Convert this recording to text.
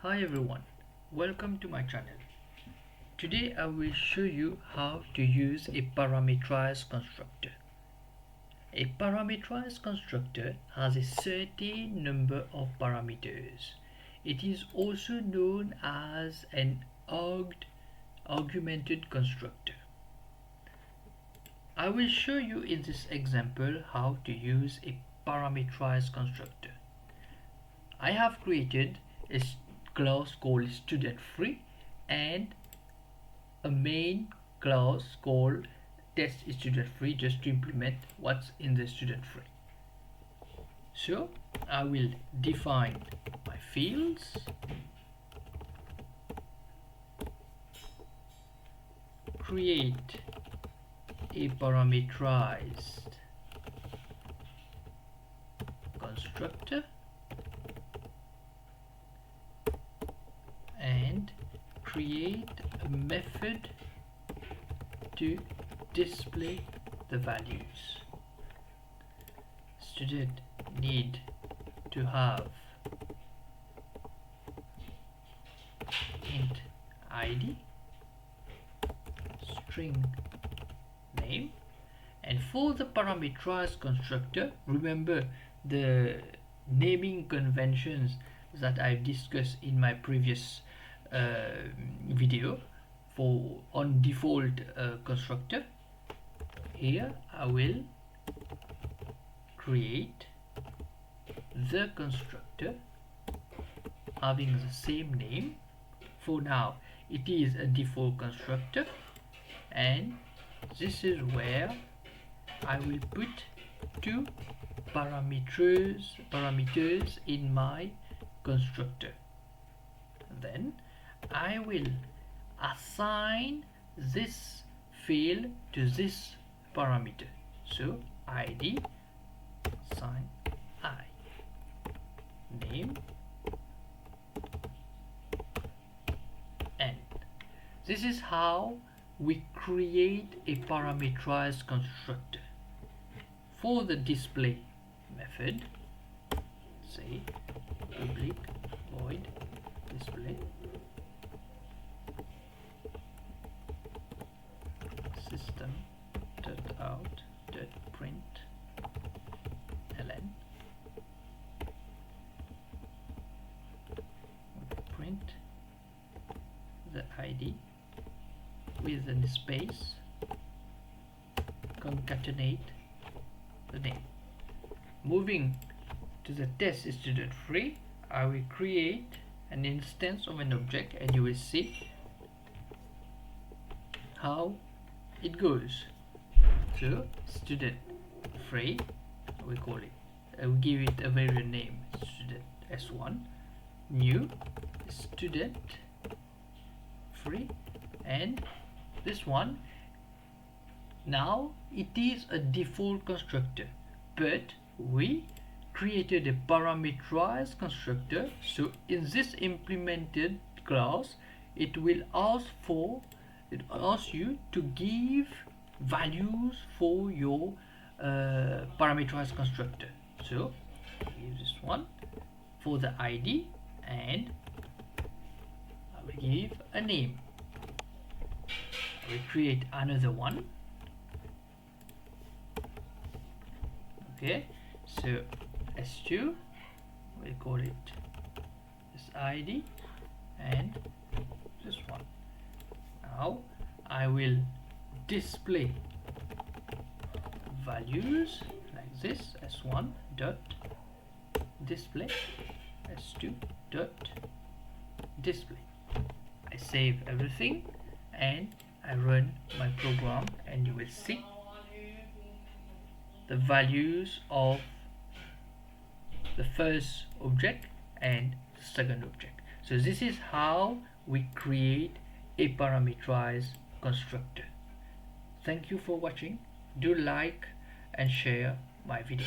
Hi everyone, welcome to my channel. Today I will show you how to use a parameterized constructor. A parameterized constructor has a certain number of parameters. It is also known as an augmented constructor. I will show you in this example how to use a parameterized constructor. I have created a class called student free and a main class called test student free just to implement what's in the student free. So I will define my fields, create a parameterized constructor, and create a method to display the values. Student need to have int id, string name, and for the parameterized constructor, remember the naming conventions that I've discussed in my previous video for on default constructor. Here I will create the constructor having the same name. For now it is a default constructor, and this is where I will put two parameters in my constructor. Then I will assign this field to this parameter. So id assign I, name, and this is how we create a parameterized constructor. For the display method, say public void display system.out.println, print the id with a space, concatenate the name. Moving to the test student free, I will create an instance of an object, and you will see how it goes. So student free, we call it, we give it a variable name, student s1, new student free, and this one, now it is a default constructor, but we created a parameterized constructor. So in this implemented class, it will ask you to give values for your parameterized constructor. So give this one for the id, and I will give a name. I will create another one. Okay, so s2, we call it this id, and this one. Now I will display values like this: s1 dot display, s2 dot display. I save everything and I run my program, and you will see the values of the first object and the second object. So this is how we create a parameterized constructor. Thank you for watching. Do like and share my video.